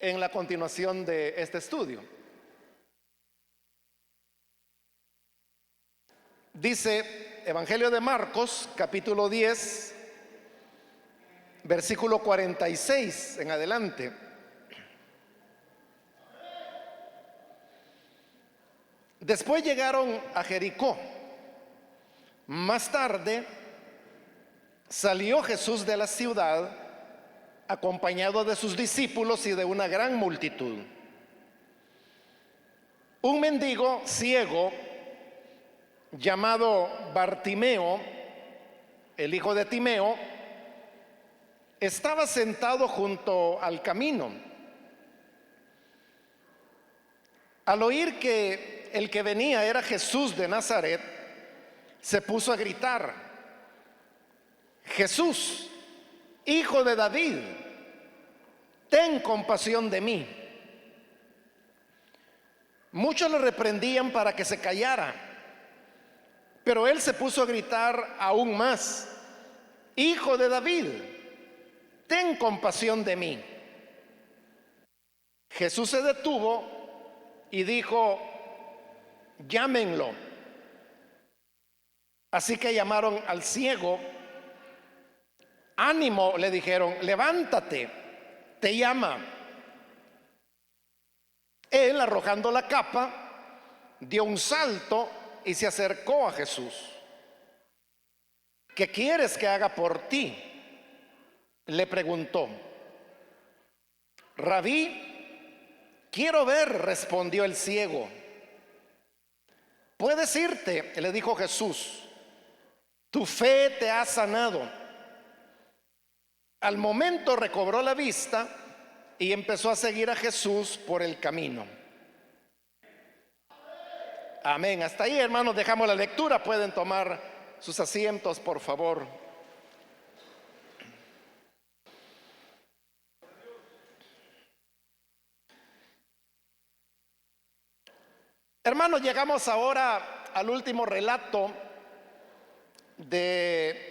en la continuación de este estudio. Dice Evangelio de Marcos, capítulo 10, versículo 46 en adelante. Después llegaron a Jericó. Más tarde salió Jesús de la ciudad acompañado de sus discípulos y de una gran multitud. Un mendigo ciego llamado Bartimeo, el hijo de Timeo, estaba sentado junto al camino. Al oír que el que venía era Jesús de Nazaret, se puso a gritar: Jesús, hijo de David, ten compasión de mí. Muchos le reprendían para que se callara, pero él se puso a gritar aún más: Hijo de David, ten compasión de mí. Jesús se detuvo y dijo: llámenlo. Así que llamaron al ciego. Ánimo, le dijeron, levántate, te llama. Él, arrojando la capa, dio un salto y se acercó a Jesús. ¿Qué quieres que haga por ti?, le preguntó. Rabí, quiero ver, respondió el ciego. Puedes irte, le dijo Jesús, tu fe te ha sanado. Al momento recobró la vista y empezó a seguir a Jesús por el camino. Amén. Hasta ahí, hermanos, dejamos la lectura. Pueden tomar sus asientos, por favor. Hermanos, llegamos ahora al último relato de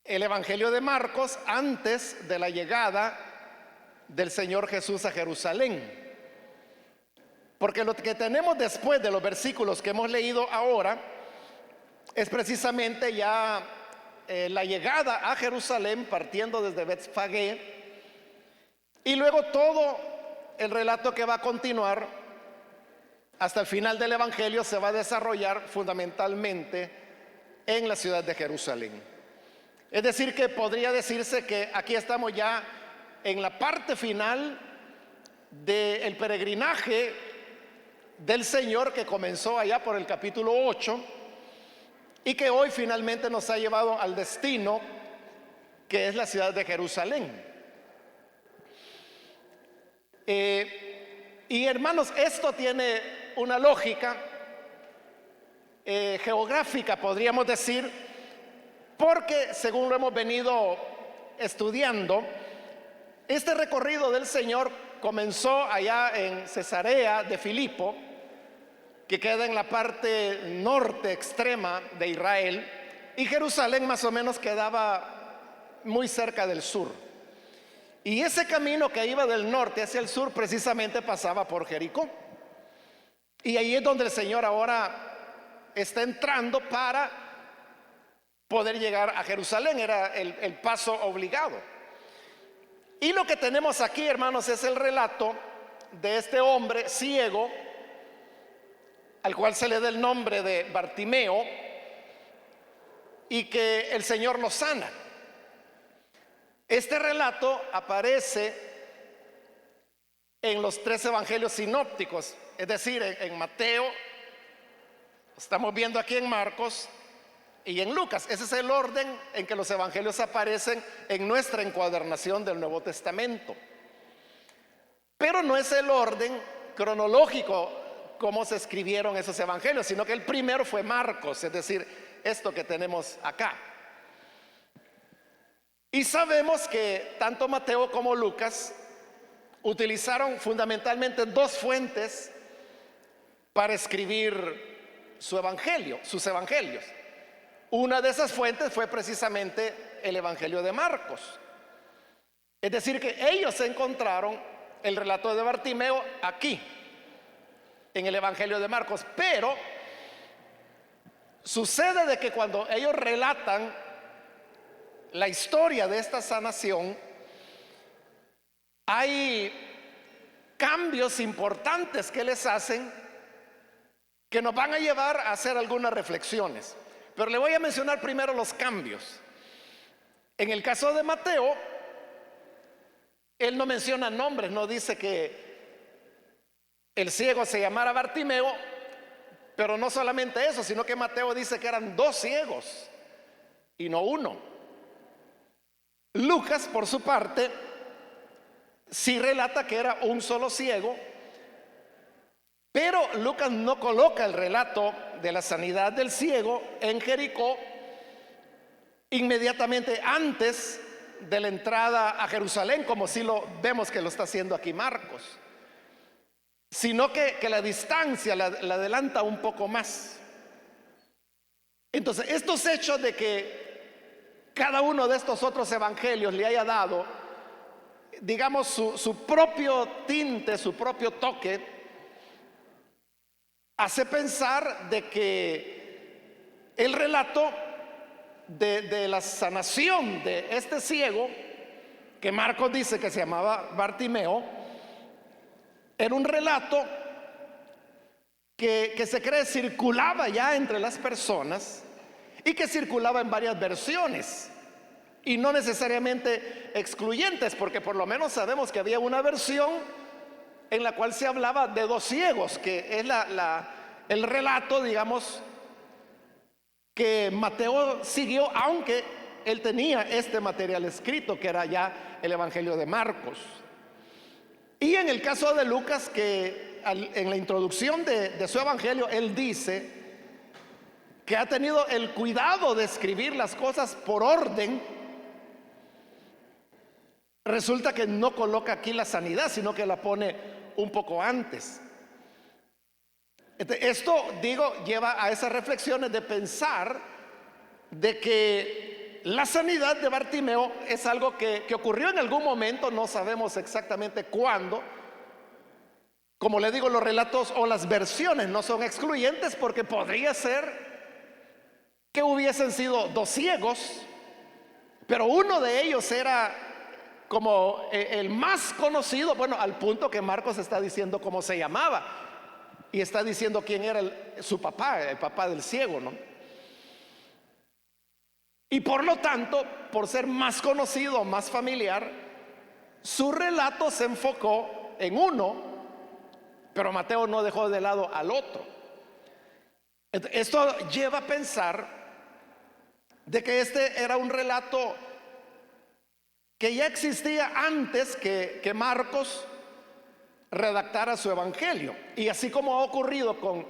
el Evangelio de Marcos antes de la llegada del Señor Jesús a Jerusalén. Porque lo que tenemos después de los versículos que hemos leído ahora es precisamente ya la llegada a Jerusalén partiendo desde Betfagé, y luego todo el relato que va a continuar hasta el final del Evangelio se va a desarrollar fundamentalmente en la ciudad de Jerusalén. Es decir, que podría decirse que aquí estamos ya en la parte final del peregrinaje del Señor, que comenzó allá por el capítulo 8 y que hoy finalmente nos ha llevado al destino que es la ciudad de Jerusalén. Y hermanos, esto tiene una lógica geográfica, podríamos decir, porque según lo hemos venido estudiando, este recorrido del Señor comenzó allá en Cesarea de Filipo, que queda en la parte norte extrema de Israel, y Jerusalén más o menos quedaba muy cerca del sur. Y ese camino que iba del norte hacia el sur precisamente pasaba por Jericó. Y ahí es donde el Señor ahora está entrando para poder llegar a Jerusalén. Era el paso obligado. Y lo que tenemos aquí, hermanos, es el relato de este hombre ciego, al cual se le da el nombre de Bartimeo, y que el Señor lo sana. Este relato aparece en los 3 evangelios sinópticos, es decir, en Mateo, estamos viendo aquí en Marcos y en Lucas. Ese es el orden en que los evangelios aparecen en nuestra encuadernación del Nuevo Testamento. Pero no es el orden cronológico como se escribieron esos evangelios, sino que el primero fue Marcos, es decir, esto que tenemos acá. Y sabemos que tanto Mateo como Lucas utilizaron fundamentalmente 2 fuentes para escribir sus evangelios. Una de esas fuentes fue precisamente el Evangelio de Marcos. Es decir, que ellos encontraron el relato de Bartimeo aquí, en el Evangelio de Marcos. Pero sucede de que cuando ellos relatan la historia de esta sanación, hay cambios importantes que les hacen, que nos van a llevar a hacer algunas reflexiones. Pero le voy a mencionar primero los cambios. En el caso de Mateo, él no menciona nombres, no dice que el ciego se llamara Bartimeo, pero no solamente eso, sino que Mateo dice que eran dos ciegos y no uno. Lucas, por su parte, sí relata que era un solo ciego, pero Lucas no coloca el relato de la sanidad del ciego en Jericó inmediatamente antes de la entrada a Jerusalén, como sí lo vemos que lo está haciendo aquí Marcos, sino que la distancia la adelanta un poco más. Entonces, estos hechos de que cada uno de estos otros evangelios le haya dado, digamos, su propio tinte, su propio toque, hace pensar de que el relato de la sanación de este ciego, que Marcos dice que se llamaba Bartimeo, era un relato que se cree circulaba ya entre las personas y que circulaba en varias versiones y no necesariamente excluyentes, porque por lo menos sabemos que había una versión en la cual se hablaba de dos ciegos, que es el relato, digamos, que Mateo siguió, aunque él tenía este material escrito, que era ya el Evangelio de Marcos. Y en el caso de Lucas, que en la introducción de su Evangelio, él dice que ha tenido el cuidado de escribir las cosas por orden. Resulta que no coloca aquí la sanidad, sino que la pone un poco antes. Esto, digo, lleva a esas reflexiones de pensar de que la sanidad de Bartimeo es algo que ocurrió en algún momento, no sabemos exactamente cuándo. Como le digo, los relatos o las versiones no son excluyentes, porque podría ser que hubiesen sido dos ciegos, pero uno de ellos era como el más conocido, bueno, al punto que Marcos está diciendo cómo se llamaba y está diciendo quién era su papá, el papá del ciego, ¿no? Y por lo tanto, por ser más conocido, más familiar, su relato se enfocó en uno, pero Mateo no dejó de lado al otro. Esto lleva a pensar de que este era un relato que ya existía antes que Marcos redactara su evangelio. Y así como ha ocurrido con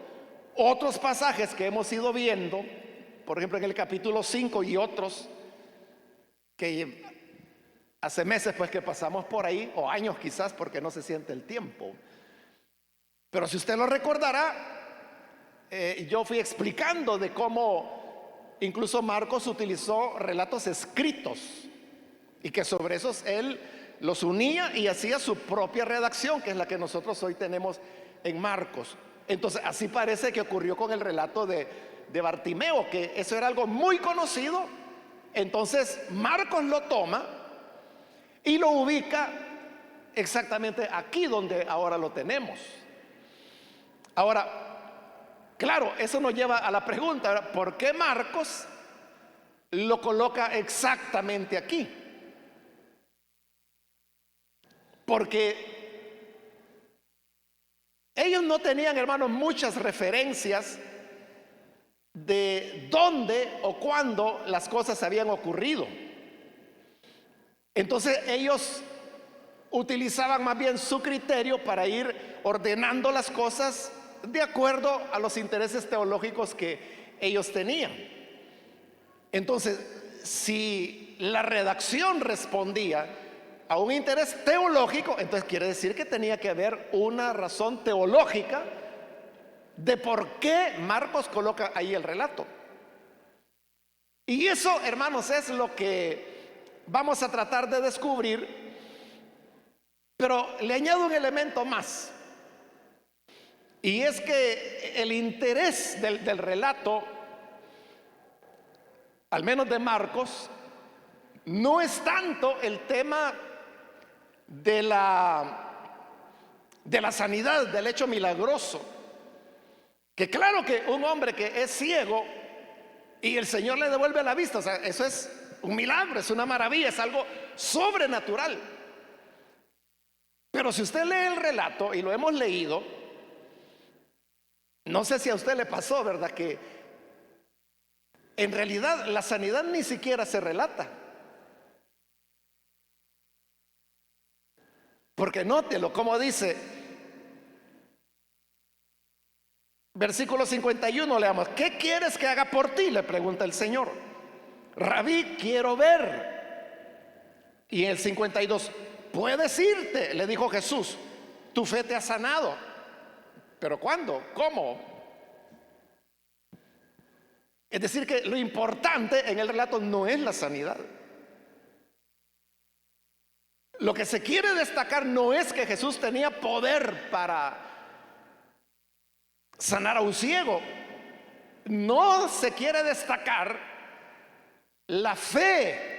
otros pasajes que hemos ido viendo, por ejemplo en el capítulo 5 y otros que hace meses pues que pasamos por ahí, o años quizás, porque no se siente el tiempo. Pero si usted lo recordará, yo fui explicando de cómo incluso Marcos utilizó relatos escritos y que sobre esos él los unía y hacía su propia redacción, que es la que nosotros hoy tenemos en Marcos. Entonces así parece que ocurrió con el relato de Bartimeo, que eso era algo muy conocido. Entonces Marcos lo toma y lo ubica exactamente aquí donde ahora lo tenemos. Ahora, claro, eso nos lleva a la pregunta: ¿por qué Marcos lo coloca exactamente aquí? Porque ellos no tenían, hermanos, muchas referencias de dónde o cuándo las cosas habían ocurrido. Entonces ellos utilizaban más bien su criterio para ir ordenando las cosas de acuerdo a los intereses teológicos que ellos tenían. Entonces, si la redacción respondía a un interés teológico, entonces quiere decir que tenía que haber una razón teológica de por qué Marcos coloca ahí el relato. Y eso, hermanos, es lo que vamos a tratar de descubrir Pero le añado un elemento más, y es que el interés del relato, al menos de Marcos, no es tanto el tema de la sanidad, del hecho milagroso. Que claro que un hombre que es ciego y el Señor le devuelve la vista, o sea, eso es un milagro, es una maravilla, es algo sobrenatural. Pero si usted lee el relato, y lo hemos leído, no sé si a usted le pasó, ¿verdad? Que en realidad la sanidad ni siquiera se relata. Porque nótelo, como dice, versículo 51, leamos: ¿qué quieres que haga por ti?, le pregunta el Señor. Rabí, quiero ver. Y en el 52, puedes irte, le dijo Jesús, tu fe te ha sanado. ¿Pero cuándo? ¿Cómo? Es decir, que lo importante en el relato no es la sanidad. Lo que se quiere destacar no es que Jesús tenía poder para sanar a un ciego. No se quiere destacar la fe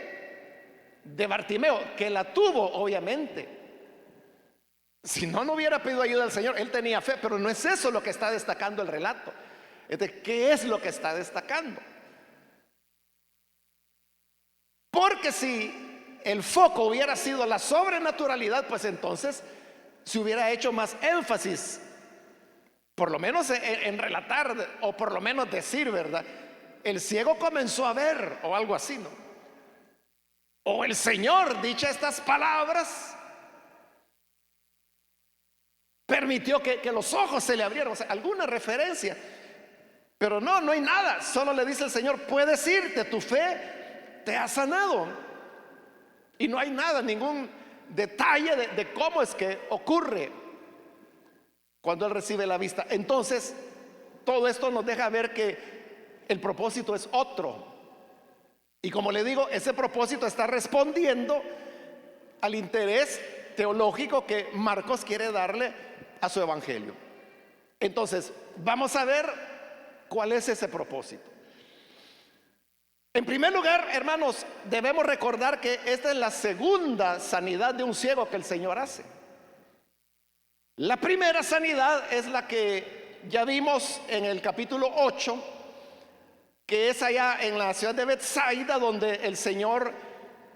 de Bartimeo, que la tuvo obviamente. Si no, no hubiera pedido ayuda al Señor. Él tenía fe, pero no es eso lo que está destacando el relato. ¿Qué es lo que está destacando? Porque si el foco hubiera sido la sobrenaturalidad, pues entonces se hubiera hecho más énfasis, por lo menos en relatar, o por lo menos decir, ¿verdad? El ciego comenzó a ver, o algo así, ¿no? O el Señor, dicha estas palabras, permitió que los ojos se le abrieran, o sea, alguna referencia. Pero no hay nada. Solo le dice el Señor, puedes irte, tu fe te ha sanado. Y no hay nada, ningún detalle de cómo es que ocurre cuando Él recibe la vista. Entonces, todo esto nos deja ver que el propósito es otro. Y como le digo, ese propósito está respondiendo al interés teológico que Marcos quiere darle a su evangelio. Entonces, vamos a ver cuál es ese propósito. En primer lugar, hermanos, debemos recordar que esta es la segunda sanidad de un ciego que el Señor hace. La primera sanidad es la que ya vimos en el capítulo 8, que es allá en la ciudad de Betsaida, donde el Señor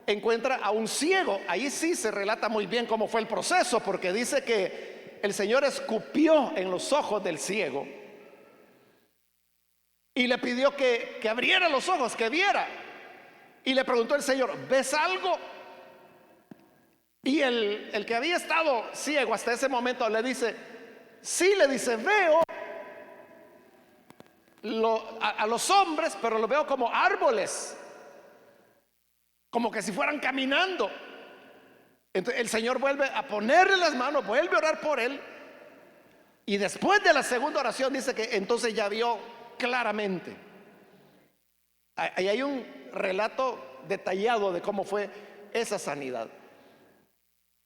encuentra a un ciego. Ahí sí se relata muy bien cómo fue el proceso, porque dice que el Señor escupió en los ojos del ciego y le pidió que abriera los ojos, que viera. Y le preguntó el Señor, ¿ves algo? Y el que había estado ciego hasta ese momento le dice, sí, le dice, veo a los hombres, pero los veo como árboles, como que si fueran caminando. Entonces el Señor vuelve a ponerle las manos, vuelve a orar por él, y después de la segunda oración dice que entonces ya vio claramente. Ahí hay un relato detallado de cómo fue esa sanidad.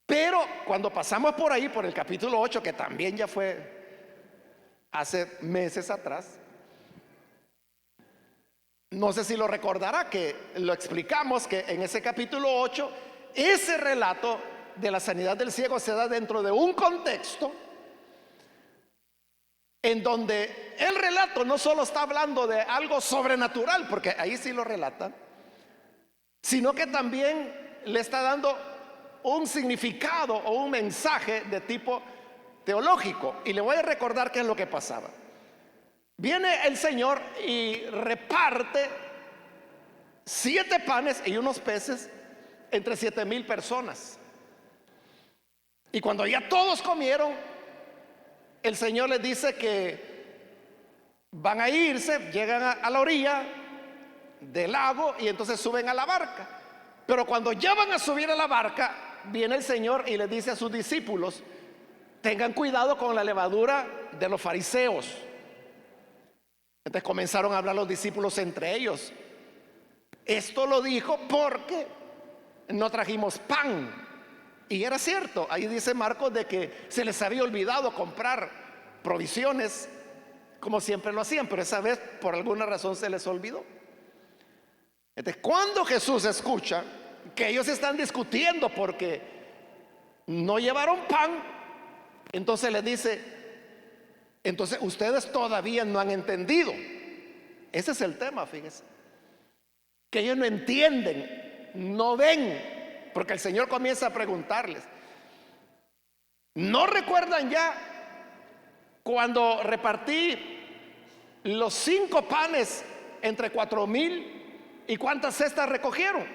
Pero cuando pasamos por ahí, por el capítulo 8, que también ya fue hace meses atrás, no sé si lo recordará, que lo explicamos, que en ese capítulo 8 ese relato de la sanidad del ciego se da dentro de un contexto en donde el relato no solo está hablando de algo sobrenatural, porque ahí sí lo relata, sino que también le está dando un significado o un mensaje de tipo teológico. Y le voy a recordar qué es lo que pasaba. Viene el Señor y reparte 7 panes y unos peces entre 7,000 personas. Y cuando ya todos comieron, el Señor les dice que van a irse, llegan a la orilla del lago y entonces suben a la barca. Pero cuando ya van a subir a la barca, viene el Señor y les dice a sus discípulos, tengan cuidado con la levadura de los fariseos. Entonces comenzaron a hablar los discípulos entre ellos. Esto lo dijo porque no trajimos pan. Y era cierto, ahí dice Marcos de que se les había olvidado comprar provisiones como siempre lo hacían, pero esa vez por alguna razón se les olvidó. Entonces, cuando Jesús escucha que ellos están discutiendo porque no llevaron pan, entonces les dice: entonces ustedes todavía no han entendido. Ese es el tema, fíjense, que ellos no entienden, no ven, porque el Señor comienza a preguntarles: ¿no recuerdan ya cuando repartí los 5 panes entre 4,000 y cuántas cestas recogieron?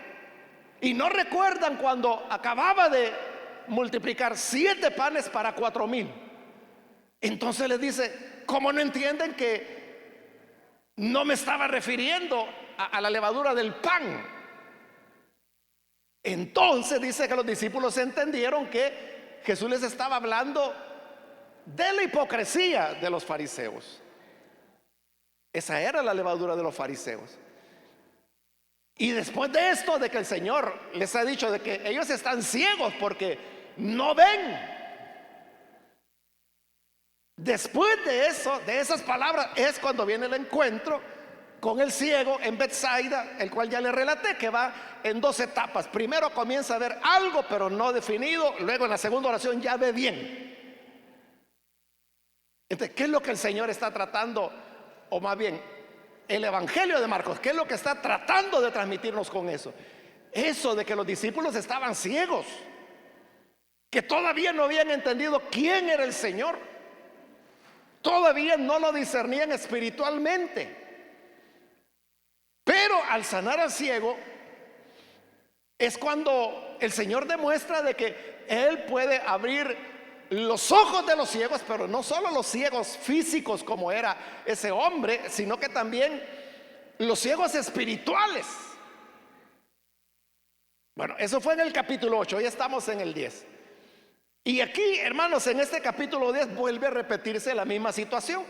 ¿Y no recuerdan cuando acababa de multiplicar 7 panes para 4,000? Entonces les dice: ¿cómo no entienden que no me estaba refiriendo a la levadura del pan? Entonces dice que los discípulos entendieron que Jesús les estaba hablando de la hipocresía de los fariseos. Esa era la levadura de los fariseos. Y después de esto, de que el Señor les ha dicho de que ellos están ciegos porque no ven, después de eso, de esas palabras, es cuando viene el encuentro con el ciego en Betsaida, el cual ya le relaté, que va en 2 etapas. Primero comienza a ver algo pero no definido, luego en la segunda oración ya ve bien. Entonces, ¿qué es lo que el Señor está tratando? O más bien, el Evangelio de Marcos, ¿qué es lo que está tratando de transmitirnos con eso? Eso de que los discípulos estaban ciegos, que todavía no habían entendido quién era el Señor, todavía no lo discernían espiritualmente. Pero al sanar al ciego es cuando el Señor demuestra de que Él puede abrir los ojos de los ciegos, pero no solo los ciegos físicos como era ese hombre, sino que también los ciegos espirituales. Bueno, eso fue en el capítulo 8, hoy estamos en el 10. Y aquí, hermanos, en este capítulo 10 vuelve a repetirse la misma situación,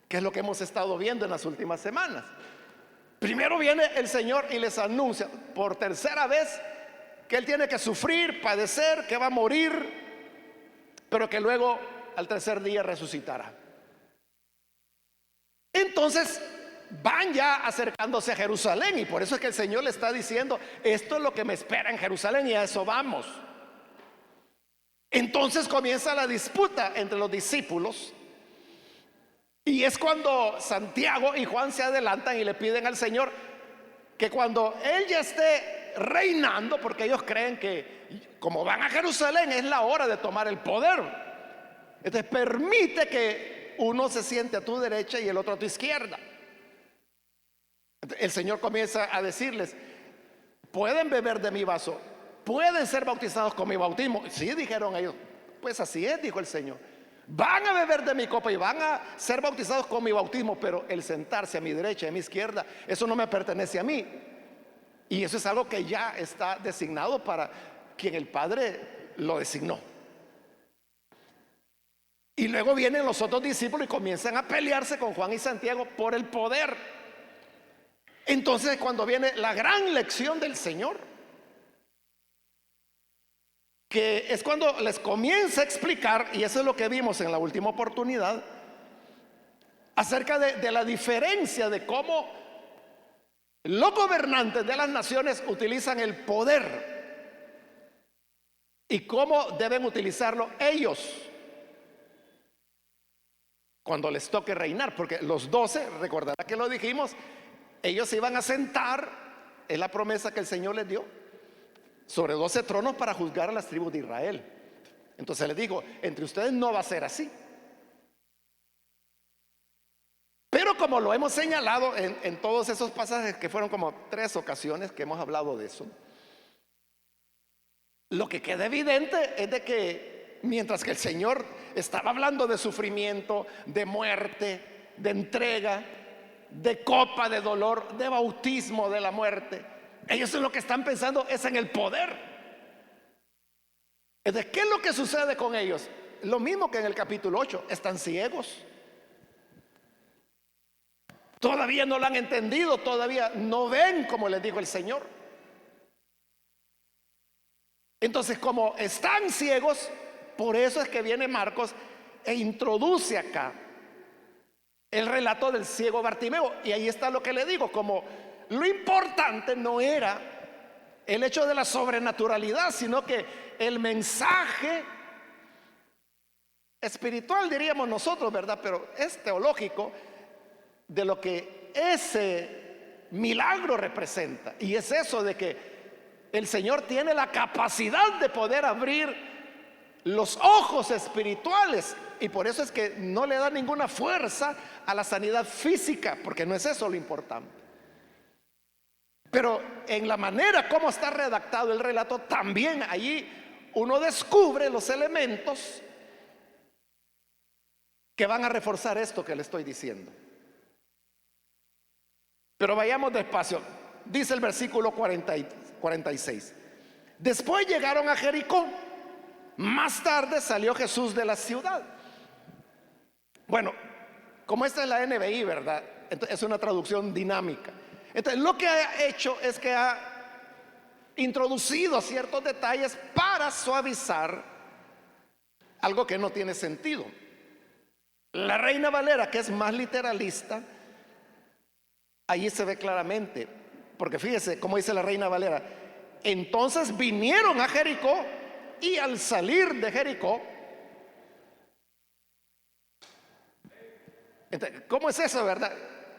que es lo que hemos estado viendo en las últimas semanas. Primero viene el Señor y les anuncia por tercera vez que Él tiene que sufrir, padecer, que va a morir, pero que luego al tercer día resucitará. Entonces van ya acercándose a Jerusalén, y por eso es que el Señor le está diciendo: esto es lo que me espera en Jerusalén y a eso vamos. Entonces comienza la disputa entre los discípulos, y es cuando Santiago y Juan se adelantan y le piden al Señor que cuando Él ya esté reinando, porque ellos creen que como van a Jerusalén es la hora de tomar el poder, entonces permite que uno se siente a tu derecha y el otro a tu izquierda. El Señor comienza a decirles: pueden beber de mi vaso, pueden ser bautizados con mi bautismo. Sí, dijeron ellos. Pues así es, dijo el Señor. Van a beber de mi copa y van a ser bautizados con mi bautismo, pero el sentarse a mi derecha y a mi izquierda, eso no me pertenece a mí. Y eso es algo que ya está designado para quien el Padre lo designó. Y luego vienen los otros discípulos y comienzan a pelearse con Juan y Santiago por el poder. Entonces, cuando viene la gran lección del Señor, que es cuando les comienza a explicar, y eso es lo que vimos en la última oportunidad, acerca de la diferencia de cómo los gobernantes de las naciones utilizan el poder y cómo deben utilizarlo ellos cuando les toque reinar. Porque los 12, recordará que lo dijimos, ellos se iban a sentar, es la promesa que el Señor les dio, sobre 12 tronos para juzgar a las tribus de Israel. Entonces les digo: entre ustedes no va a ser así. Pero como lo hemos señalado en todos esos pasajes, que fueron como 3 ocasiones que hemos hablado de eso, lo que queda evidente es de que mientras que el Señor estaba hablando de sufrimiento, de muerte, de entrega, de copa de dolor, de bautismo de la muerte, ellos en lo que están pensando es en el poder. Entonces, ¿qué es lo que sucede con ellos? Lo mismo que en el capítulo 8, están ciegos. Todavía no lo han entendido, todavía no ven como les dijo el Señor. Entonces, como están ciegos, por eso es que viene Marcos e introduce acá el relato del ciego Bartimeo. Y ahí está lo que le digo, como lo importante no era el hecho de la sobrenaturalidad, sino que el mensaje espiritual, diríamos nosotros, ¿verdad? Pero es teológico, de lo que ese milagro representa. Y es eso de que el Señor tiene la capacidad de poder abrir los ojos espirituales. Y por eso es que no le da ninguna fuerza a la sanidad física, porque no es eso lo importante. Pero en la manera como está redactado el relato, también allí uno descubre los elementos que van a reforzar esto que le estoy diciendo. Pero vayamos despacio. Dice el versículo 46. Después llegaron a Jericó. Más tarde salió Jesús de la ciudad. Bueno, como esta es la NBI, ¿verdad? Entonces, es una traducción dinámica. Entonces, lo que ha hecho es que ha introducido ciertos detalles para suavizar algo que no tiene sentido. La Reina Valera, que es más literalista, allí se ve claramente, porque fíjese cómo dice la Reina Valera: entonces vinieron a Jericó, y al salir de Jericó. Entonces, ¿cómo es eso, verdad?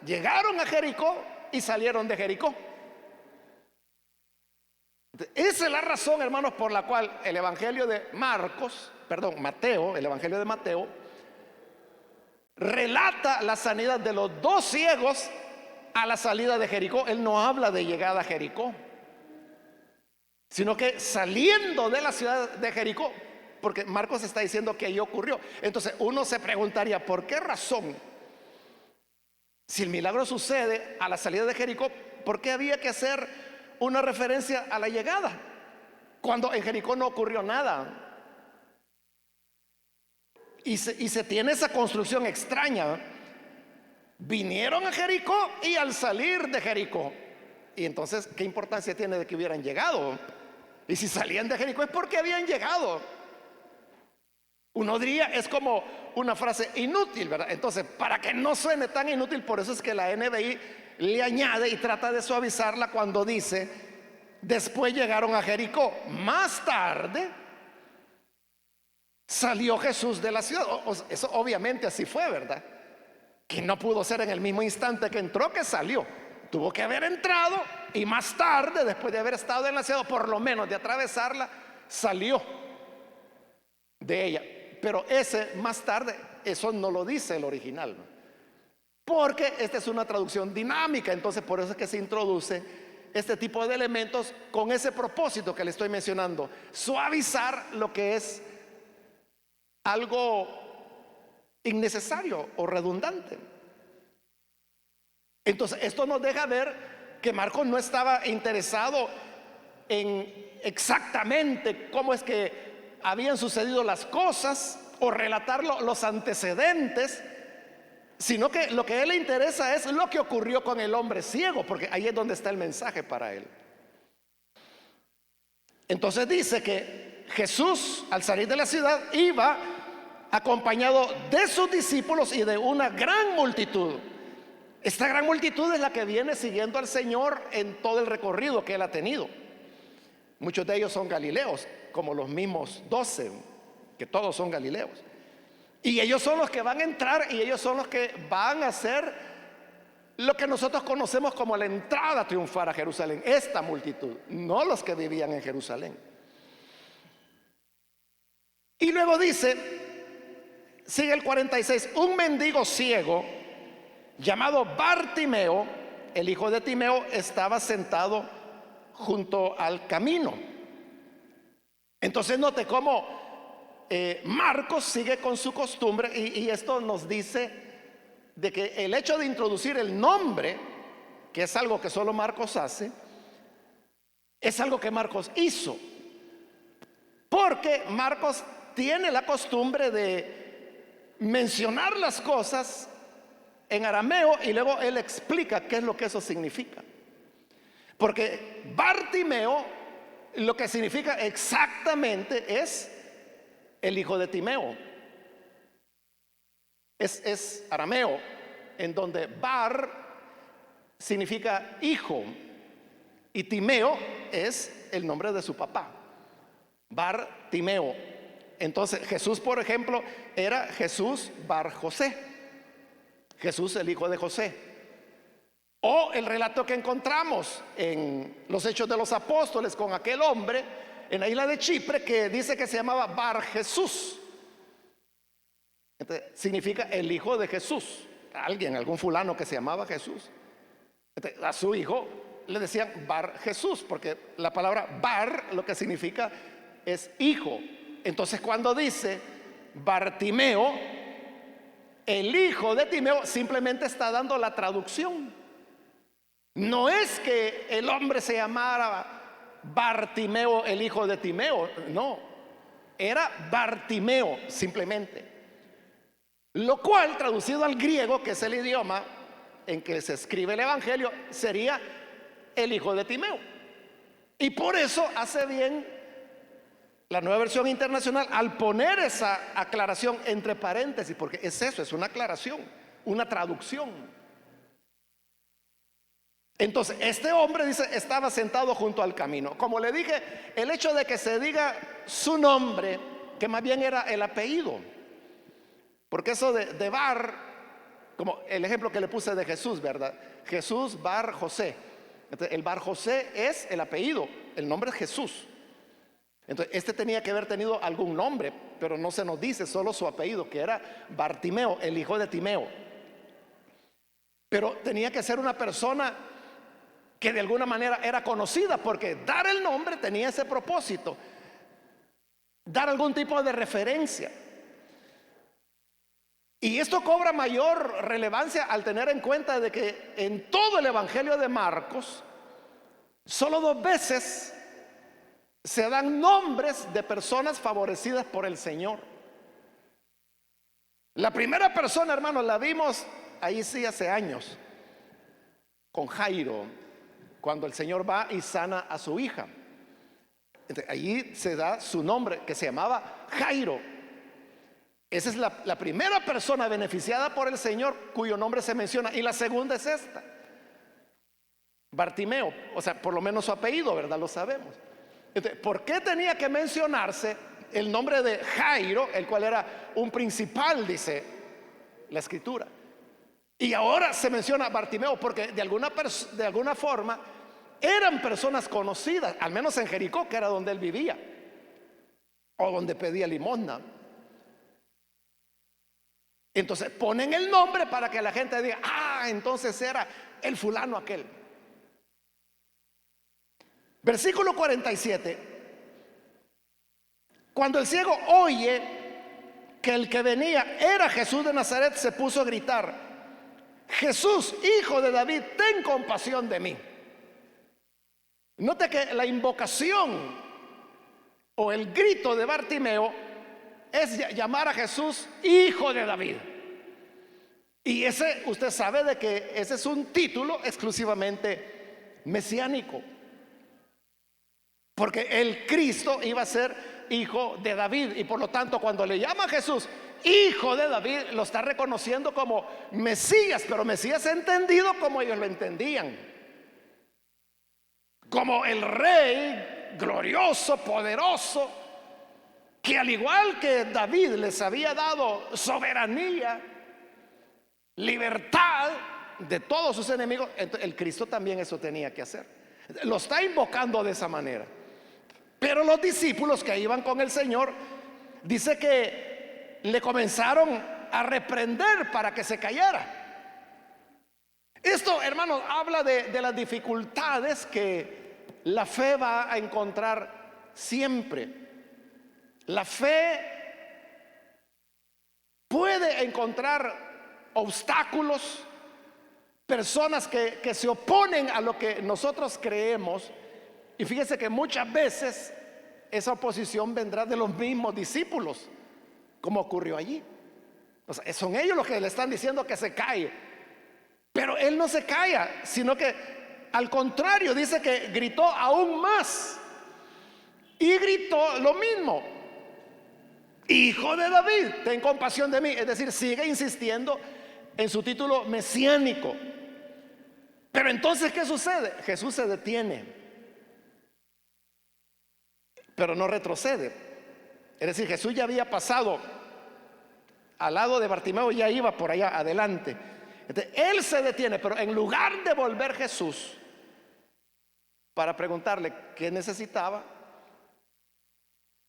Llegaron a Jericó y salieron de Jericó. Entonces, esa es la razón, hermanos, por la cual el evangelio de Mateo, el evangelio de Mateo relata la sanidad de los dos ciegos a la salida de Jericó. Él no habla de llegada a Jericó, sino que saliendo de la ciudad de Jericó, porque Marcos está diciendo que ahí ocurrió. Entonces uno se preguntaría, ¿por qué razón, si el milagro sucede a la salida de Jericó, por qué había que hacer una referencia a la llegada, cuando en Jericó no ocurrió nada? Y se tiene esa construcción extraña. Vinieron a Jericó y al salir de Jericó. Y entonces, ¿qué importancia tiene de que hubieran llegado? Y si salían de Jericó es porque habían llegado. Uno diría, es como una frase inútil, ¿verdad? Entonces, para que no suene tan inútil, por eso es que la NBI le añade y trata de suavizarla cuando dice: después llegaron a Jericó. Más tarde salió Jesús de la ciudad. Eso obviamente así fue, ¿verdad? Que no pudo ser en el mismo instante que entró que salió. Tuvo que haber entrado y más tarde, después de haber estado en la ciudad, por lo menos de atravesarla, salió de ella. Pero ese más tarde, eso no lo dice el original, ¿no? Porque esta es una traducción dinámica. Entonces por eso es que se introduce este tipo de elementos con ese propósito que le estoy mencionando: suavizar lo que es algo innecesario o redundante. Entonces esto nos deja ver que Marcos no estaba interesado en exactamente cómo es que habían sucedido las cosas o relatar los antecedentes, sino que lo que a él le interesa es lo que ocurrió con el hombre ciego, porque ahí es donde está el mensaje para él. Entonces dice que Jesús, al salir de la ciudad, iba acompañado de sus discípulos y de una gran multitud. Esta gran multitud es la que viene siguiendo al Señor en todo el recorrido que él ha tenido. Muchos de ellos son galileos, como los mismos 12, que todos son galileos. Y ellos son los que van a entrar, y ellos son los que van a hacer lo que nosotros conocemos como la entrada triunfal a Jerusalén. Esta multitud, no los que vivían en Jerusalén. Y luego dice, sigue el 46: un mendigo ciego llamado Bartimeo, el hijo de Timeo, estaba sentado junto al camino. Entonces note cómo Marcos sigue con su costumbre, y esto nos dice de que el hecho de introducir el nombre, que es algo que solo Marcos hace, es algo que Marcos hizo, porque Marcos tiene la costumbre de mencionar las cosas en arameo y luego él explica qué es lo que eso significa. Porque Bartimeo lo que significa exactamente es el hijo de Timeo. Es arameo, en donde Bar significa hijo y Timeo es el nombre de su papá. Bar Timeo. Entonces Jesús, por ejemplo, era Jesús Bar José, Jesús el hijo de José. O el relato que encontramos en los Hechos de los Apóstoles con aquel hombre en la isla de Chipre que dice que se llamaba Bar Jesús. Entonces, significa el hijo de Jesús. Algún fulano que se llamaba Jesús. Entonces, a su hijo le decían Bar Jesús, porque la palabra Bar lo que significa es hijo. Entonces cuando dice Bartimeo, el hijo de Timeo, simplemente está dando la traducción. No es que el hombre se llamara Bartimeo, el hijo de Timeo, no, era Bartimeo simplemente. Lo cual, traducido al griego, que es el idioma en que se escribe el evangelio, sería el hijo de Timeo. Y por eso hace bien la Nueva Versión Internacional al poner esa aclaración entre paréntesis, porque es eso, es una aclaración, una traducción. Entonces, este hombre, dice, estaba sentado junto al camino. Como le dije, el hecho de que se diga su nombre, que más bien era el apellido, porque eso de Bar, como el ejemplo que le puse de Jesús, ¿verdad? Jesús Bar José. Entonces, el Bar José es el apellido, el nombre es Jesús. Entonces, este tenía que haber tenido algún nombre, pero no se nos dice, solo su apellido, que era Bartimeo, el hijo de Timeo. Pero tenía que ser una persona que de alguna manera era conocida, porque dar el nombre tenía ese propósito, dar algún tipo de referencia. Y esto cobra mayor relevancia al tener en cuenta de que en todo el Evangelio de Marcos, solo 2 veces se dan nombres de personas favorecidas por el Señor. La primera persona, hermanos, la vimos ahí sí hace años, con Jairo, cuando el Señor va y sana a su hija. Entonces, allí se da su nombre, que se llamaba Jairo. Esa es la primera persona beneficiada por el Señor cuyo nombre se menciona. Y la segunda es esta, Bartimeo, o sea, por lo menos su apellido, ¿verdad? Lo sabemos. Entonces, ¿por qué tenía que mencionarse el nombre de Jairo, el cual era un principal, dice la Escritura? Y ahora se menciona Bartimeo porque de alguna forma eran personas conocidas, al menos en Jericó, que era donde él vivía, o donde pedía limosna. Entonces ponen el nombre para que la gente diga, entonces era el fulano aquel. Versículo 47. Cuando el ciego oye que el que venía era Jesús de Nazaret, se puso a gritar: Jesús, hijo de David, ten compasión de mí. Note que la invocación o el grito de Bartimeo es llamar a Jesús hijo de David. Y ese, usted sabe de que ese es un título exclusivamente mesiánico, porque el Cristo iba a ser hijo de David. Y por lo tanto, cuando le llama a Jesús hijo de David, lo está reconociendo como Mesías, pero Mesías entendido como ellos lo entendían, como el rey glorioso, poderoso, que al igual que David les había dado soberanía, libertad de todos sus enemigos. Entonces, el Cristo también eso tenía que hacer. Lo está invocando de esa manera. Pero los discípulos que iban con el Señor, dice que le comenzaron a reprender para que se callara. Esto, hermanos, habla de las dificultades que la fe va a encontrar siempre. La fe puede encontrar obstáculos, personas que se oponen a lo que nosotros creemos. Y fíjese que muchas veces esa oposición vendrá de los mismos discípulos, como ocurrió allí. O sea, son ellos los que le están diciendo que se calle, pero él no se calla, sino que al contrario, dice que gritó aún más. y gritó lo mismo: Hijo de David, ten compasión de mí. Es decir, sigue insistiendo en su título mesiánico. Pero entonces, ¿qué sucede? Jesús se detiene, pero no retrocede. Es decir, Jesús ya había pasado al lado de Bartimeo, ya iba por allá adelante. Entonces, él se detiene, pero en lugar de volver Jesús para preguntarle qué necesitaba,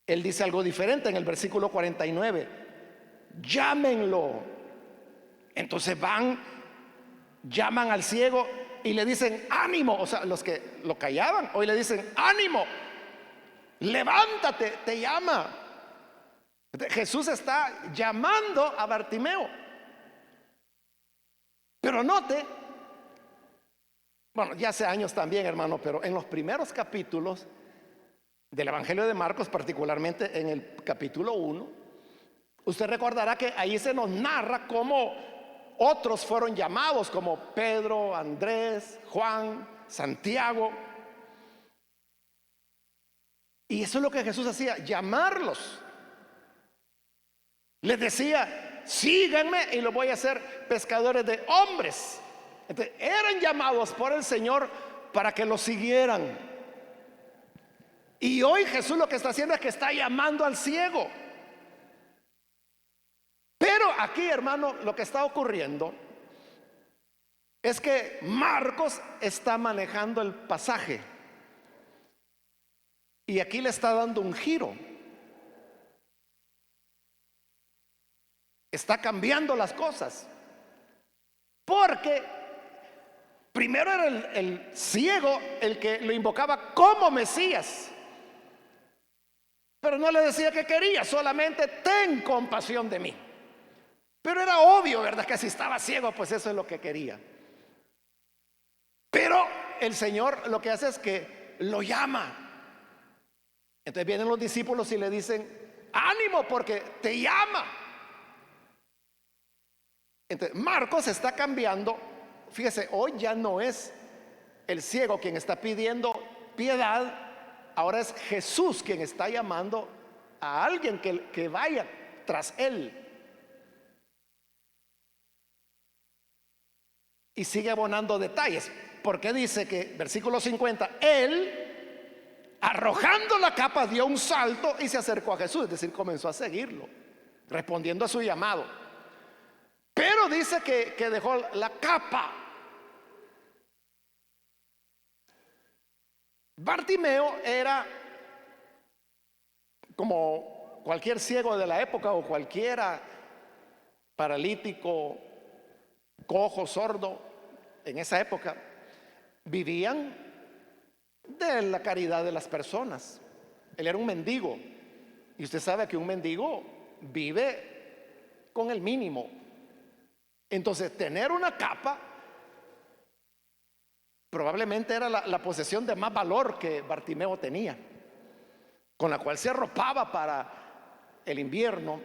él dice algo diferente en el versículo 49: llámenlo. Entonces van, llaman al ciego y le dicen: ánimo. O sea, los que lo callaban hoy le dicen: ánimo, levántate, te llama. Jesús está llamando a Bartimeo. Pero note, bueno, ya hace años también, hermano, pero en los primeros capítulos del Evangelio de Marcos, particularmente en el capítulo 1, usted recordará que ahí se nos narra cómo otros fueron llamados, como Pedro, Andrés, Juan, Santiago. Y eso es lo que Jesús hacía, llamarlos. Les decía: síganme y los voy a hacer pescadores de hombres. Entonces, eran llamados por el Señor para que los siguieran. Y hoy Jesús lo que está haciendo es que está llamando al ciego. Pero aquí, hermano, lo que está ocurriendo es que Marcos está manejando el pasaje y aquí le está dando un giro. Está cambiando las cosas, porque primero era el ciego el que lo invocaba como Mesías, pero no le decía que quería, solamente: ten compasión de mí. Pero era obvio, ¿verdad?, que si estaba ciego, pues eso es lo que quería. Pero el Señor lo que hace es que lo llama. Entonces vienen los discípulos y le dicen: ánimo, porque te llama. Entonces Marcos está cambiando. Fíjese, hoy ya no es el ciego quien está pidiendo piedad, ahora es Jesús quien está llamando a alguien que vaya tras él. Y sigue abonando detalles, porque dice que, versículo 50, él, arrojando la capa, dio un salto y se acercó a Jesús. Es decir, comenzó a seguirlo, respondiendo a su llamado. Pero dice que dejó la capa. Bartimeo era como cualquier ciego de la época, o cualquiera paralítico, cojo, sordo. En esa época vivían de la caridad de las personas. Él era un mendigo, y usted sabe que un mendigo vive con el mínimo. Entonces, tener una capa probablemente era la posesión de más valor que Bartimeo tenía, con la cual se arropaba para el invierno.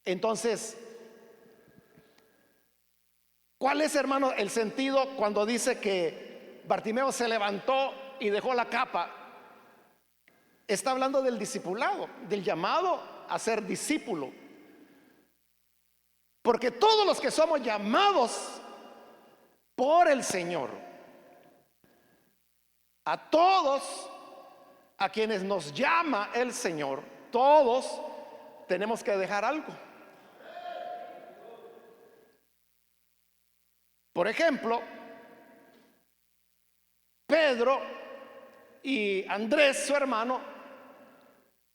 Entonces, ¿cuál es, hermano, el sentido cuando dice que Bartimeo se levantó y dejó la capa? Está hablando del discipulado, del llamado a ser discípulo. Porque todos los que somos llamados por el Señor, a todos a quienes nos llama el Señor, todos tenemos que dejar algo. Por ejemplo, Pedro y Andrés, su hermano,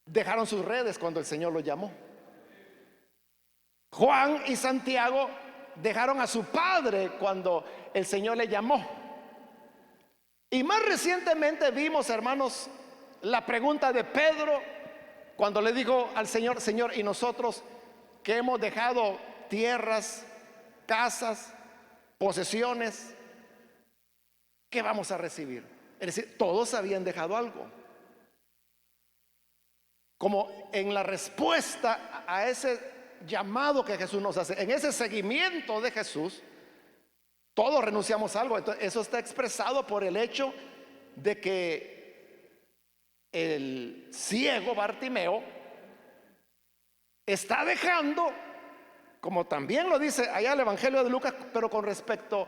dejaron sus redes cuando el Señor los llamó. Juan y Santiago dejaron a su padre cuando el Señor le llamó. Y más recientemente vimos, hermanos, la pregunta de Pedro cuando le dijo al Señor: Señor, ¿y nosotros que hemos dejado tierras, casas, posesiones, qué vamos a recibir? Es decir, todos habían dejado algo. Como en la respuesta a ese llamado que Jesús nos hace, en ese seguimiento de Jesús, todos renunciamos a algo. Entonces, eso está expresado por el hecho de que el ciego Bartimeo está dejando, como también lo dice allá el Evangelio de Lucas, pero con respecto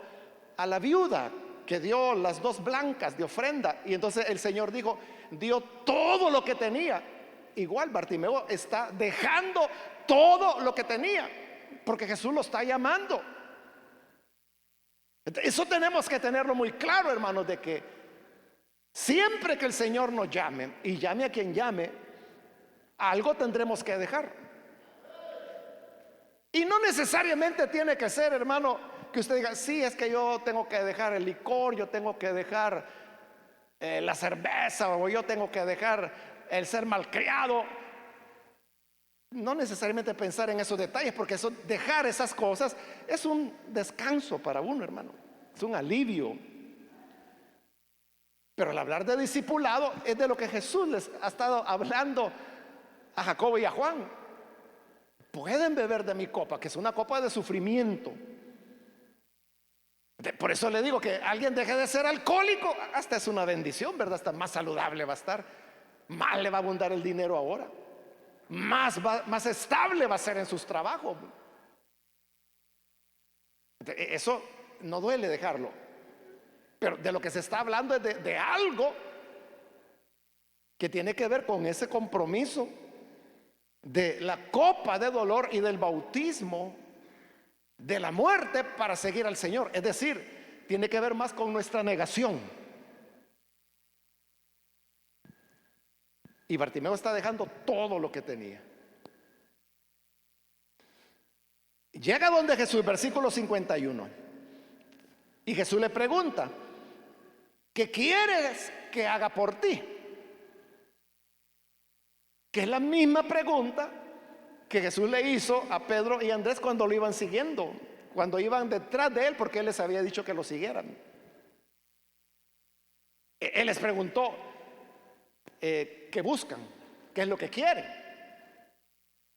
a la viuda que dio las 2 blancas de ofrenda, y entonces el Señor dijo, dio todo lo que tenía. Igual Bartimeo está dejando todo lo que tenía, porque Jesús lo está llamando. Eso tenemos que tenerlo muy claro, hermanos, de que siempre que el Señor nos llame, y llame a quien llame, algo tendremos que dejar. Y no necesariamente tiene que ser, hermano, que usted diga, sí, es que yo tengo que dejar el licor, yo tengo que dejar la cerveza, o yo tengo que dejar el ser malcriado. No necesariamente pensar en esos detalles, porque eso, dejar esas cosas es un descanso para uno, hermano, es un alivio. Pero al hablar de discipulado es de lo que Jesús les ha estado hablando a Jacobo y a Juan. Pueden beber de mi copa, que es una copa de sufrimiento. Por eso le digo que alguien deje de ser alcohólico, hasta es una bendición, ¿verdad? Hasta más saludable va a estar, más le va a abundar el dinero ahora, más estable va a ser en sus trabajos. Eso no duele dejarlo, pero de lo que se está hablando es de algo que tiene que ver con ese compromiso de la copa de dolor y del bautismo de la muerte para seguir al Señor. Es decir, tiene que ver más con nuestra negación. Y Bartimeo está dejando todo lo que tenía. Llega donde Jesús, versículo 51, y Jesús le pregunta, ¿qué quieres que haga por ti? Que es la misma pregunta que Jesús le hizo a Pedro y Andrés cuando lo iban siguiendo, cuando iban detrás de él, porque él les había dicho que lo siguieran. Él les preguntó, ¿qué buscan? ¿Qué es lo que quieren?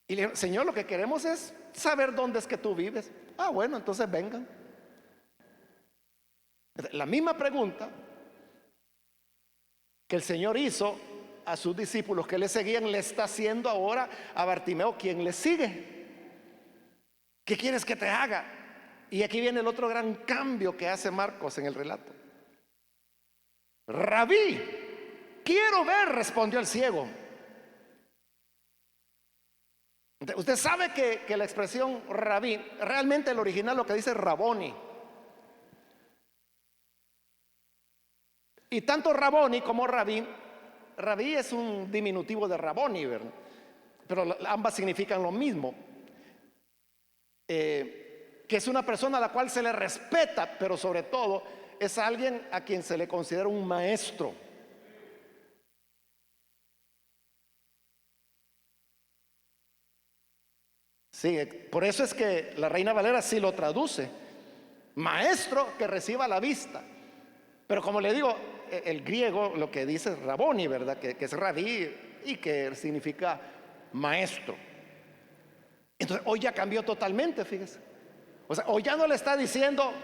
Y le dijeron, Señor, lo que queremos es saber dónde es que tú vives. Ah, bueno, entonces vengan. La misma pregunta que el Señor hizo a sus discípulos que le seguían, le está haciendo ahora a Bartimeo, quien le sigue. ¿Qué quieres que te haga? Y aquí viene el otro gran cambio que hace Marcos en el relato. Rabí, quiero ver, respondió el ciego. Usted sabe que la expresión rabí, realmente el original lo que dice Raboni. Y tanto Raboni como rabí, rabí es un diminutivo de Raboni, ¿verdad? Pero ambas significan lo mismo. Que es una persona a la cual se le respeta, pero sobre todo es alguien a quien se le considera un maestro. Sí, por eso es que la Reina Valera sí lo traduce, maestro que reciba la vista. Pero como le digo, el griego lo que dice es Raboni, ¿verdad? Que es rabí y que significa maestro. Entonces hoy ya cambió totalmente, fíjese. O sea, hoy ya no le está diciendo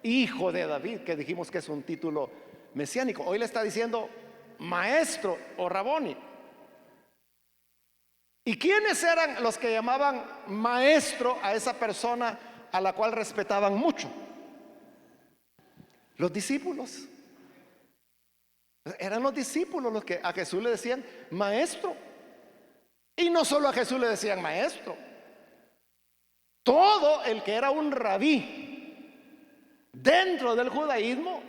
hijo de David, que dijimos que es un título mesiánico. Hoy le está diciendo maestro o Raboni. ¿Y quiénes eran los que llamaban maestro a esa persona a la cual respetaban mucho? Los discípulos. Eran los discípulos los que a Jesús le decían maestro. Y no solo a Jesús le decían maestro. Todo el que era un rabí dentro del judaísmo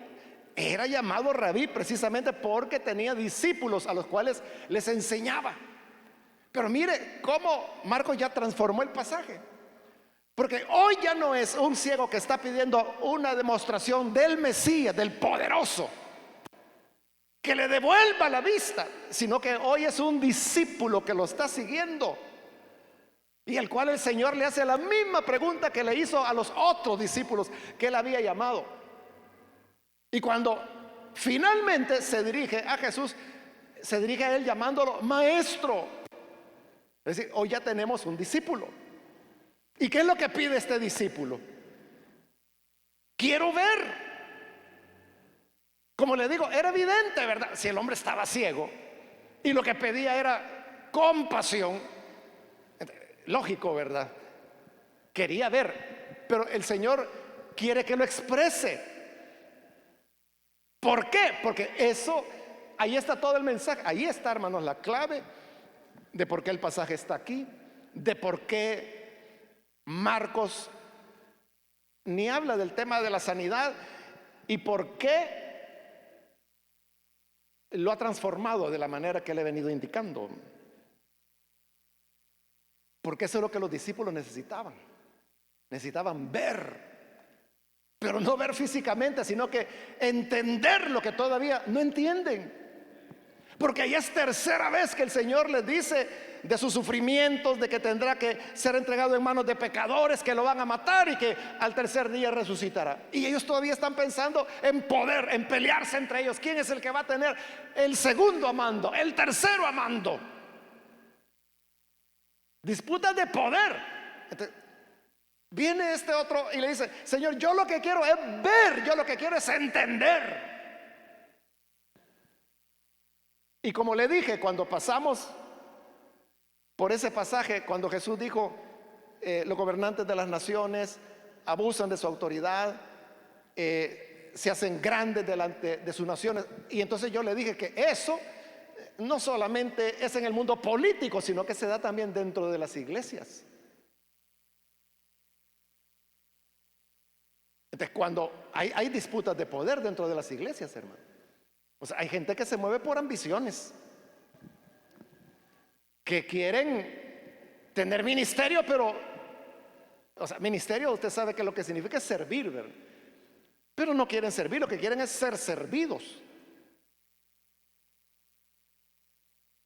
era llamado rabí precisamente porque tenía discípulos a los cuales les enseñaba. Pero mire cómo Marcos ya transformó el pasaje. Porque hoy ya no es un ciego que está pidiendo una demostración del Mesías, del poderoso, que le devuelva la vista, sino que hoy es un discípulo que lo está siguiendo y al cual el Señor le hace la misma pregunta que le hizo a los otros discípulos que él había llamado. Y cuando finalmente se dirige a Jesús, se dirige a él llamándolo maestro. Es decir, hoy ya tenemos un discípulo. ¿Y qué es lo que pide este discípulo? Quiero ver. Como le digo, era evidente, ¿verdad? Si el hombre estaba ciego y lo que pedía era compasión, lógico, ¿verdad? Quería ver, pero el Señor quiere que lo exprese. ¿Por qué? Porque eso, ahí está todo el mensaje. Ahí está, hermanos, la clave de por qué el pasaje está aquí, de por qué Marcos ni habla del tema de la sanidad y por qué lo ha transformado de la manera que le he venido indicando. Porque eso es lo que los discípulos necesitaban. Necesitaban ver, pero no ver físicamente, sino que entender lo que todavía no entienden. Porque ya es tercera vez que el Señor les dice de sus sufrimientos, de que tendrá que ser entregado en manos de pecadores, que lo van a matar y que al tercer día resucitará. Y ellos todavía están pensando en poder, en pelearse entre ellos. ¿Quién es el que va a tener el segundo a mando, el tercero a mando? Disputas de poder. Entonces, viene este otro y le dice: Señor, yo lo que quiero es ver, yo lo que quiero es entender. Y como le dije, cuando pasamos por ese pasaje, cuando Jesús dijo, los gobernantes de las naciones abusan de su autoridad, se hacen grandes delante de sus naciones. Y entonces yo le dije que eso no solamente es en el mundo político, sino que se da también dentro de las iglesias. Entonces, cuando hay disputas de poder dentro de las iglesias, hermano, o sea, hay gente que se mueve por ambiciones, que quieren tener ministerio, pero, o sea, ministerio, usted sabe que lo que significa es servir, ¿verdad? Pero no quieren servir, lo que quieren es ser servidos.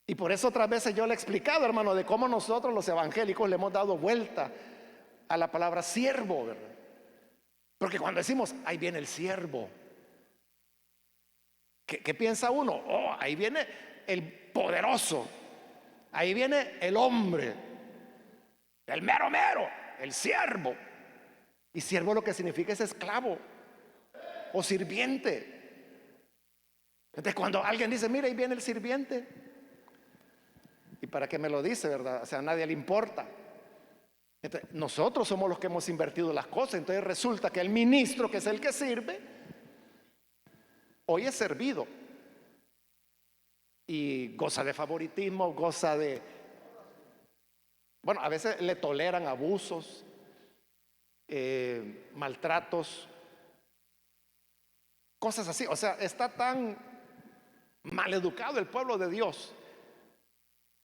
Y por eso otras veces yo le he explicado, hermano, de cómo nosotros los evangélicos le hemos dado vuelta a la palabra siervo, ¿verdad? Porque cuando decimos, ahí viene el siervo, ¿qué piensa uno? Oh, ahí viene el poderoso, ahí viene el hombre, el mero mero, el siervo. Y siervo lo que significa es esclavo o sirviente. Entonces cuando alguien dice, mira, ahí viene el sirviente, ¿y para qué me lo dice, verdad? O sea, a nadie le importa. Entonces, nosotros somos los que hemos invertido las cosas. Entonces resulta que el ministro, que es el que sirve, hoy es servido y goza de favoritismo, goza de, bueno, a veces le toleran abusos, maltratos, cosas así. O sea, está tan mal educado el pueblo de Dios.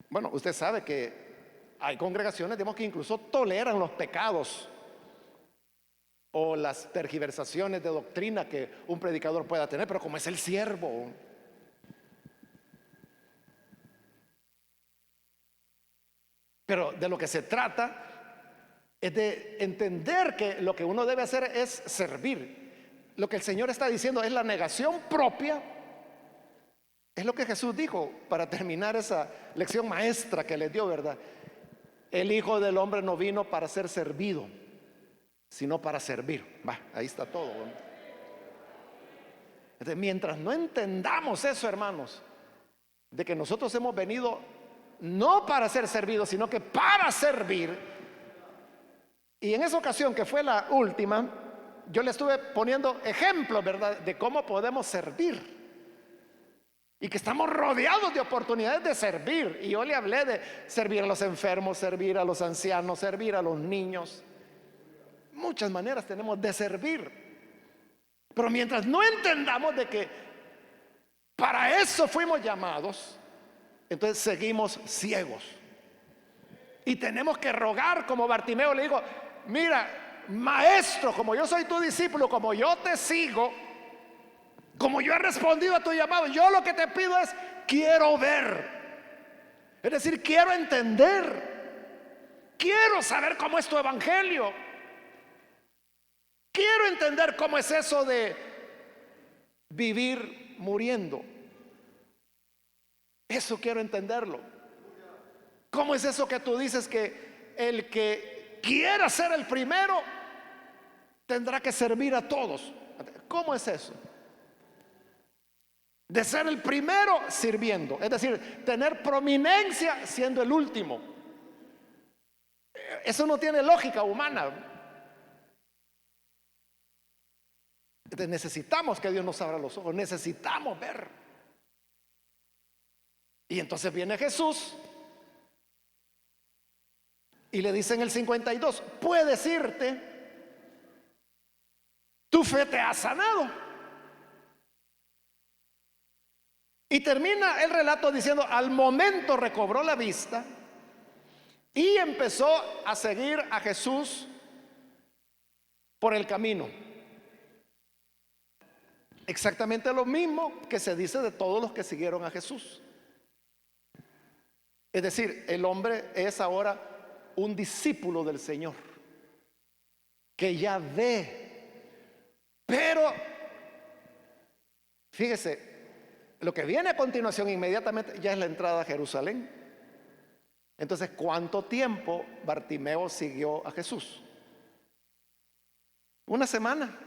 Bueno, usted sabe que hay congregaciones, digamos, que incluso toleran los pecados o las tergiversaciones de doctrina que un predicador pueda tener, pero como es el siervo. Pero de lo que se trata es de entender que lo que uno debe hacer es servir. Lo que el Señor está diciendo es la negación propia. Es lo que Jesús dijo para terminar esa lección maestra que les dio, ¿verdad? El Hijo del Hombre no vino para ser servido, sino para servir. Ahí está todo. Entonces, mientras no entendamos eso, hermanos, de que nosotros hemos venido no para ser servidos, sino que para servir. Y en esa ocasión, que fue la última, yo le estuve poniendo ejemplos, ¿verdad?, de cómo podemos servir. Y que estamos rodeados de oportunidades de servir. Y yo le hablé de servir a los enfermos, servir a los ancianos, servir a los niños. Muchas maneras tenemos de servir. Pero mientras no entendamos de que para eso fuimos llamados, entonces seguimos ciegos. Y tenemos que rogar, como Bartimeo le digo, mira, maestro, como yo soy tu discípulo, como yo te sigo, como yo he respondido a tu llamado, yo lo que te pido es, quiero ver. Es decir, quiero entender. Quiero saber cómo es tu evangelio. Quiero entender cómo es eso de vivir muriendo. Eso quiero entenderlo. ¿Cómo es eso que tú dices que el que quiera ser el primero tendrá que servir a todos? ¿Cómo es eso? de ser el primero sirviendo, es decir, tener prominencia siendo el último. Eso no tiene lógica humana. Entonces necesitamos que Dios nos abra los ojos, necesitamos ver. Y entonces viene Jesús y le dice en el 52: puedes irte, tu fe te ha sanado. Y termina el relato diciendo: al momento recobró la vista y empezó a seguir a Jesús por el camino. Exactamente lo mismo que se dice de todos los que siguieron a Jesús. Es decir, el hombre es ahora un discípulo del Señor, que ya ve. Pero fíjese, lo que viene a continuación inmediatamente ya es la entrada a Jerusalén. Entonces, ¿cuánto tiempo Bartimeo siguió a Jesús? Una semana.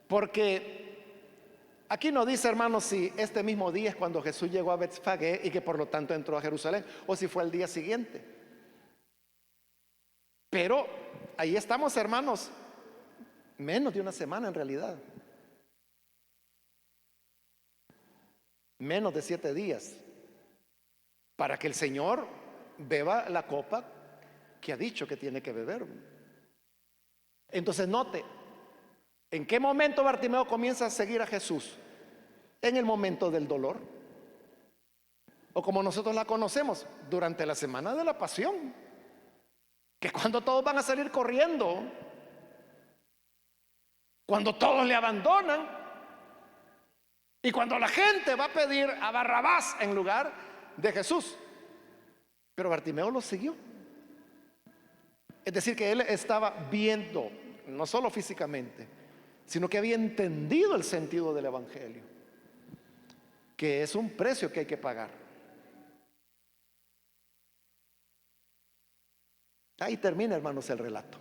Porque aquí no dice, hermanos, si este mismo día es cuando Jesús llegó a Betfagé y que por lo tanto entró a Jerusalén, o si fue el día siguiente. Pero ahí estamos, hermanos, menos de una semana en realidad. Menos de 7 días para que el Señor beba la copa que ha dicho que tiene que beber. Entonces note, ¿en qué momento Bartimeo comienza a seguir a Jesús? En el momento del dolor, o como nosotros la conocemos, durante la semana de la pasión, que cuando todos van a salir corriendo, cuando todos le abandonan, y cuando la gente va a pedir a Barrabás en lugar de Jesús. Pero Bartimeo lo siguió. Es decir, que él estaba viendo, no solo físicamente, sino que había entendido el sentido del evangelio, que es un precio que hay que pagar. Ahí termina, hermanos, el relato.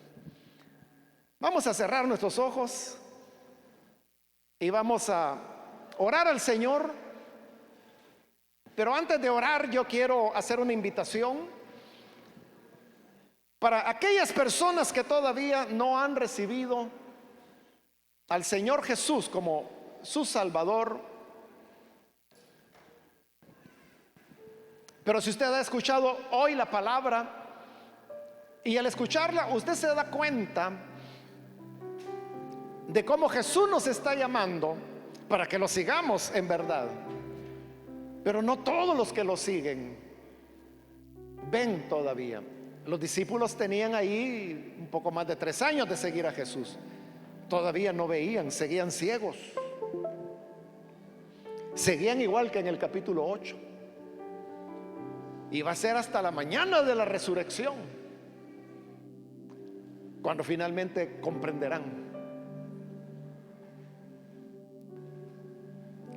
Vamos a cerrar nuestros ojos y vamos a orar al Señor. Pero antes de orar, yo quiero hacer una invitación para aquellas personas que todavía no han recibido al Señor Jesús como su Salvador. Pero si usted ha escuchado hoy la palabra y al escucharla usted se da cuenta de cómo Jesús nos está llamando para que lo sigamos en verdad. Pero no todos los que lo siguen ven todavía. Los discípulos tenían ahí un poco más de 3 años de seguir a Jesús. Todavía no veían, seguían ciegos. Seguían igual que en el capítulo 8. Y va a ser hasta la mañana de la resurrección cuando finalmente comprenderán.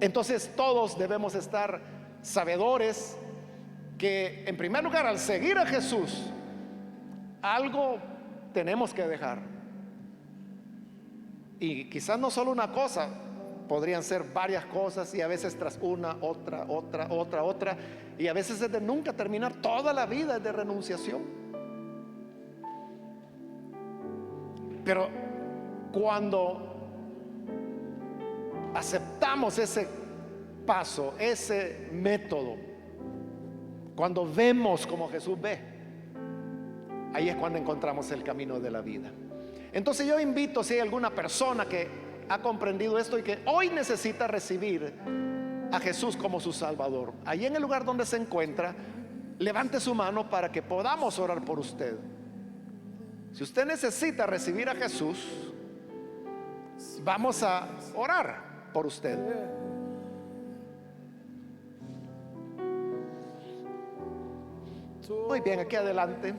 Entonces todos debemos estar sabedores que, en primer lugar, al seguir a Jesús, algo tenemos que dejar. Y quizás no solo una cosa, podrían ser varias cosas, y a veces tras una, otra, y a veces es de nunca terminar. Toda la vida es de renunciación. Pero cuando aceptamos ese paso, ese método, cuando vemos como Jesús ve, ahí es cuando encontramos el camino de la vida. Entonces yo invito, si hay alguna persona que ha comprendido esto y que hoy necesita recibir a Jesús como su Salvador, ahí en el lugar donde se encuentra, levante su mano para que podamos orar por usted. Si usted necesita recibir a Jesús, vamos a orar por usted. Muy bien, aquí adelante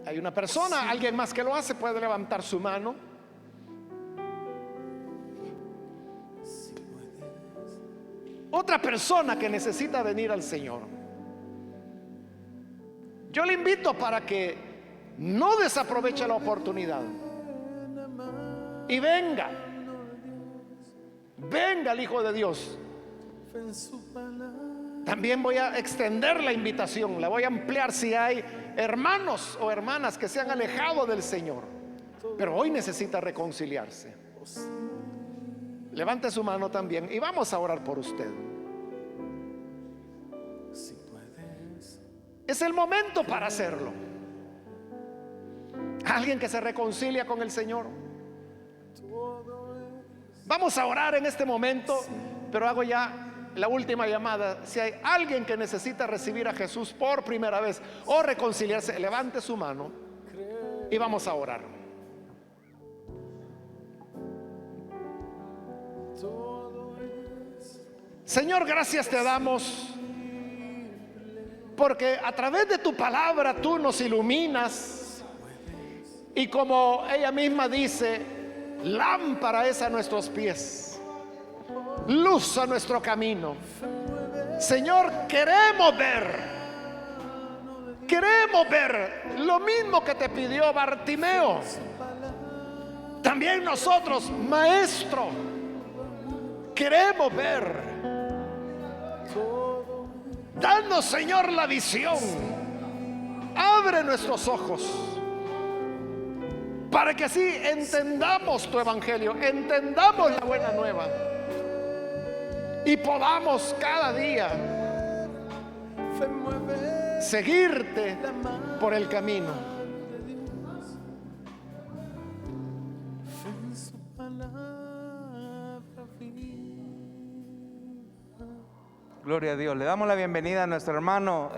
hay una persona, alguien más que lo hace, puede levantar su mano. Otra persona que necesita venir al Señor. Yo le invito para que no desaproveche la oportunidad. y venga. Venga el Hijo de Dios. También voy a extender la invitación, la voy a ampliar si hay hermanos o hermanas que se han alejado del Señor, pero hoy necesita reconciliarse. Levante su mano también y vamos a orar por usted. Es el momento para hacerlo. Alguien que se reconcilia con el Señor. Vamos a orar en este momento, pero hago ya la última llamada. Si hay alguien que necesita recibir a Jesús por primera vez o reconciliarse, levante su mano y vamos a orar. Señor, gracias te damos porque a través de tu palabra tú nos iluminas, y como ella misma dice, lámpara es a nuestros pies, luz a nuestro camino. Señor, queremos ver lo mismo que te pidió Bartimeo. También nosotros, Maestro, queremos ver. Danos, Señor, la visión. Abre nuestros ojos para que así entendamos tu evangelio, entendamos la buena nueva y podamos cada día seguirte por el camino. Gloria a Dios. Le damos la bienvenida a nuestro hermano.